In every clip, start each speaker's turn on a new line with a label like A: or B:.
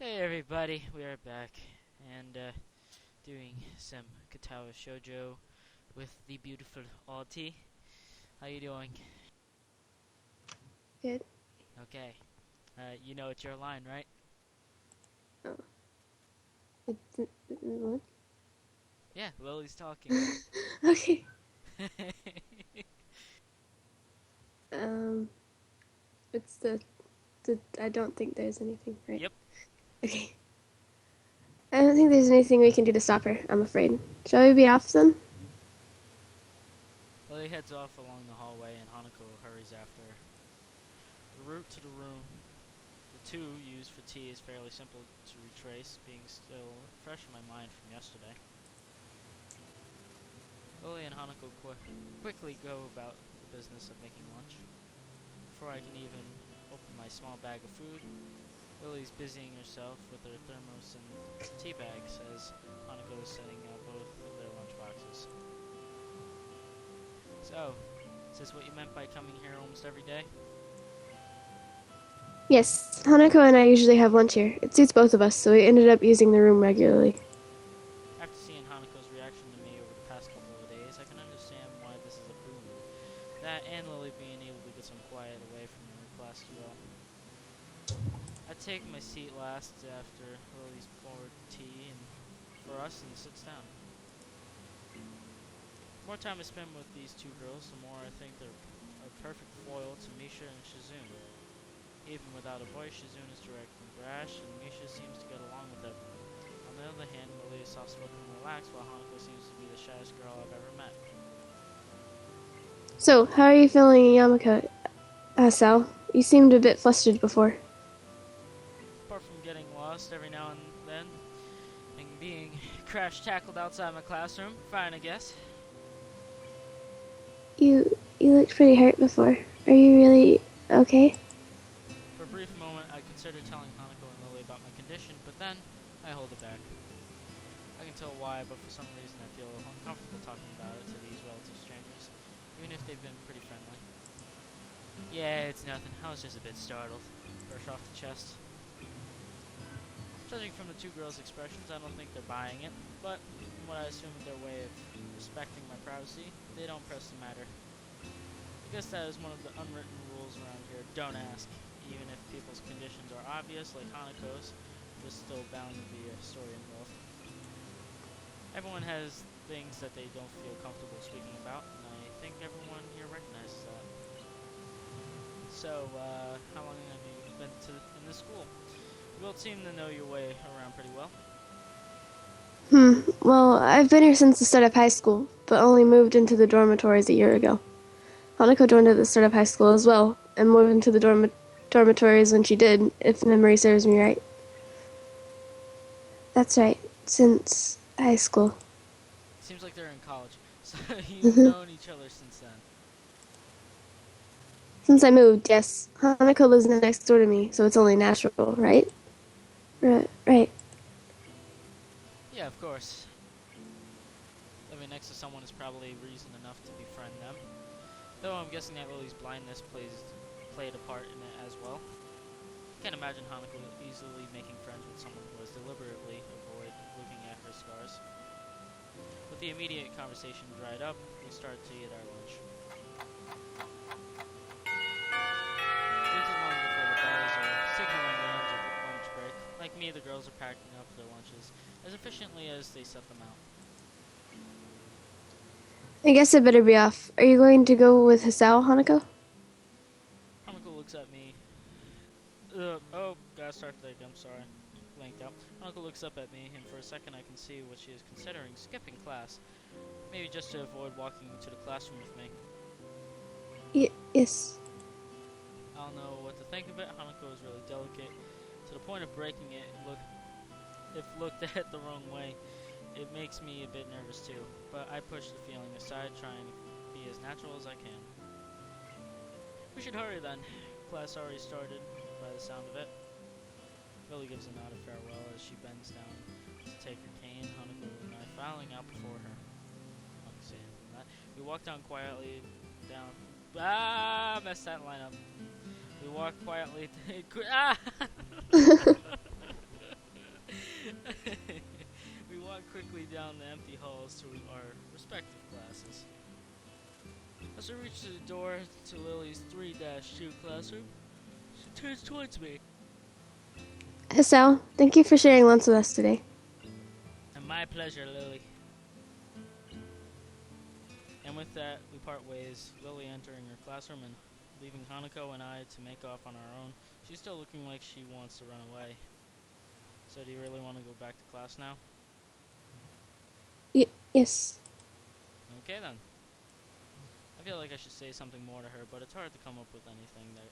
A: Hey everybody, we are back and doing some katawa shoujo with the beautiful auti. How you doing?
B: Good.
A: Okay. You know it's your line, right?
B: Oh, what?
A: Yeah, Lily's talking.
B: Okay. Um, it's the. I don't think there's anything, right?
A: Yep.
B: Okay. I don't think there's anything we can do to stop her. I'm afraid. Shall we be off then?
A: Lily heads off along the hallway and Hanako hurries after her. The route to the room the two use for tea is fairly simple to retrace, being still fresh in my mind from yesterday. Lily and Hanako quickly go about the business of making lunch. Before I can even open my small bag of food, Lily's busying herself with her thermos and tea bags as Hanako is setting out both of their lunch boxes. So, is this what you meant by coming here almost every day?
B: Yes. Hanako and I usually have lunch here. It suits both of us, so we ended up using the room regularly.
A: After seeing Hanako's reaction to me over the past couple of days, I can understand why this is a boon. That and Lily being able to get some quiet away from her class as well. I take my seat last after Lily's poured tea and for us and sits down. The more time I spend with these two girls, the more I think they're a perfect foil to Misha and Shizune. Even without a voice, Shizune is direct and brash, and Misha seems to get along with everyone. On the other hand, Lily is soft-spoken and relaxed, while Hanako seems to be the shyest girl I've ever met.
B: So, how are you feeling, Yamaka? Sal, you seemed a bit flustered before.
A: Apart from getting lost every now and then, and being crash-tackled outside my classroom, fine, I guess.
B: You looked pretty hurt before. Are you really okay?
A: For a brief moment, I considered telling Hanako and Lily about my condition, but then I hold it back. I can tell why, but for some reason I feel uncomfortable talking about it to these relative strangers, even if they've been pretty friendly. Yeah, it's nothing. I was just a bit startled. Brush off the chest. Judging from the two girls' expressions, I don't think they're buying it, but from what I assume is their way of respecting my privacy, they don't press the matter. I guess that is one of the unwritten rules around here. Don't ask. Even if people's conditions are obvious, like Hanako's, there's still bound to be a story involved. Everyone has things that they don't feel comfortable speaking about, and I think everyone here recognizes that. So, how long have you been in this school? You both seem to know your way around pretty well.
B: Well, I've been here since the start of high school, but only moved into the dormitories a year ago. Hanako joined at the start of high school as well, and moved into the dormitories when she did, if memory serves me right. That's right, since high school.
A: Seems like they're in college, so you've known each other since then.
B: Since I moved, yes. Hanako lives next door to me, so it's only natural, right? Right.
A: Yeah, of course. Living next to someone is probably reason enough to befriend them. Though I'm guessing that Lily's blindness played a part in it as well. Can't imagine Hanako easily making friends with someone who has deliberately avoided looking at her scars. With the immediate conversation dried up, we start to eat our lunch. Isn't too long before the bells are signaling the end of lunch break. Like me, the girls are packing up their lunches as efficiently as they set them out.
B: I guess I better be off. Are you going to go with Hisao, Hanako?
A: Hanako looks at me. Gotta start that again, I'm sorry. Blanked out. Hanako looks up at me, and for a second I can see what she is considering skipping class. Maybe just to avoid walking to the classroom with me.
B: Yes.
A: I don't know what to think of it. Hanako is really delicate, to the point of breaking it. If looked at the wrong way, it makes me a bit nervous too. But I push the feeling aside, trying to be as natural as I can. We should hurry then. Class already started, by the sound of it. Lily gives a nod of farewell as she bends down to take her cane, Hanako and I filing out before her. We walk down quietly down. Messed that line up. We walk quietly. quickly down the empty halls to our respective classes. As I reach the door to Lily's 3-2 classroom, she turns towards me.
B: Hey, Sal. Thank you for sharing lunch with us today.
A: And my pleasure, Lily. And with that, we part ways, Lily entering her classroom and leaving Hanako and I to make off on our own. She's still looking like she wants to run away. So do you really want to go back to class now?
B: Yes.
A: Okay then. I feel like I should say something more to her, but it's hard to come up with anything that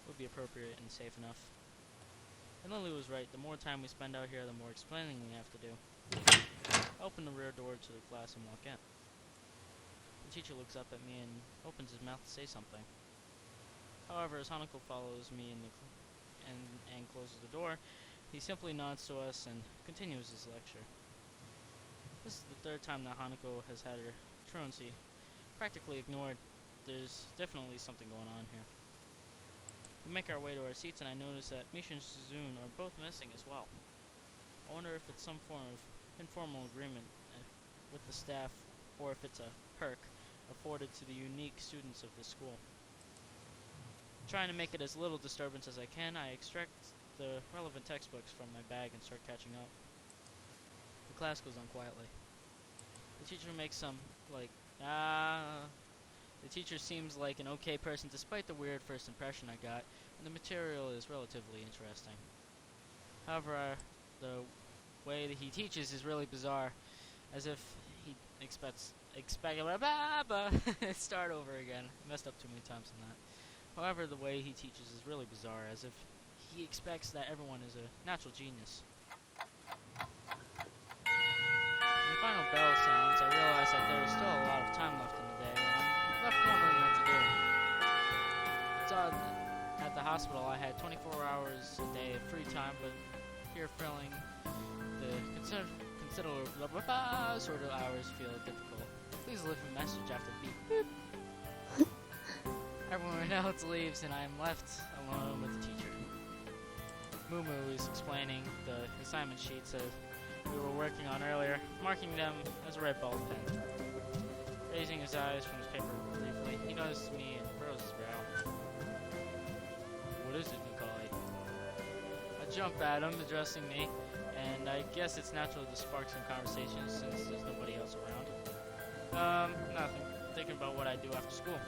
A: would be appropriate and safe enough. And Lily was right. The more time we spend out here, the more explaining we have to do. I open the rear door to the class and walk in. The teacher looks up at me and opens his mouth to say something. However, as Hanako follows me and closes the door, he simply nods to us and continues his lecture. This is the third time that Hanako has had her truancy practically ignored. There's definitely something going on here. We make our way to our seats and I notice that Misha and Suzune are both missing as well. I wonder if it's some form of informal agreement with the staff or if it's a perk afforded to the unique students of the school. Trying to make it as little disturbance as I can, I extract the relevant textbooks from my bag and start catching up. The class goes on quietly. The teacher makes some, The teacher seems like an okay person despite the weird first impression I got, and the material is relatively interesting. However, the way that he teaches is really bizarre, as if he expects start over again. I messed up too many times on that. However, the way he teaches is really bizarre, as if he expects that everyone is a natural genius. When the final bell sounds, I realize that there is still a lot of time left in the day, and I'm left wondering what to do. It's odd that at the hospital I had 24 hours a day of free time, but here filling the considerable sort of hours feel difficult. Please leave a message after the beep. Boop. Everyone else leaves and I am left alone with the teacher. Mumu is explaining the assignment sheets that we were working on earlier, marking them as a red ball pen. Raising his eyes from his paper briefly, he notices me and furrows his brow. What is it, Nikolai? I jump at him, addressing me, and I guess it's natural to spark some conversation since there's nobody else around. Nothing. Thinking about what I do after school.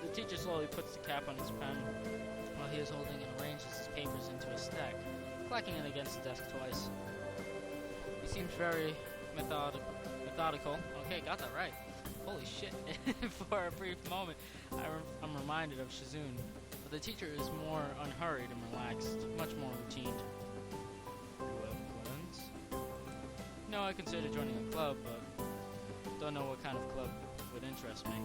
A: The teacher slowly puts the cap on his pen while he is holding and arranges his papers into a stack, clacking it against the desk twice. He seems very methodical. Okay, got that right. Holy shit. For a brief moment, I'm reminded of Shizune, but the teacher is more unhurried and relaxed, much more routine. You have plans? No, I consider joining a club, but don't know what kind of club would interest me.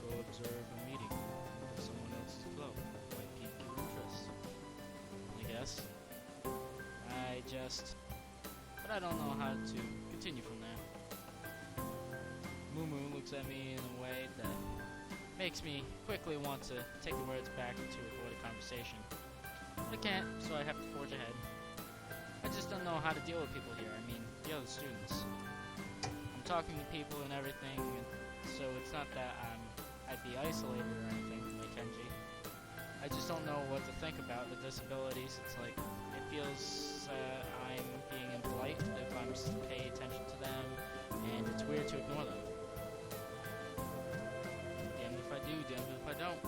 A: Go observe a meeting of someone else's club. Might pique your interest. I guess. But I don't know how to continue from there. Mumu looks at me in a way that makes me quickly want to take the words back to avoid a conversation. But I can't, so I have to forge ahead. I just don't know how to deal with people here. I mean, the other students. I'm talking to people and everything, so it's not that I'd be isolated or anything like Kenji. I just don't know what to think about the disabilities. It's like, it feels I'm being impolite if I'm to pay attention to them, and it's weird to ignore them. Damned if I do, damned if I don't.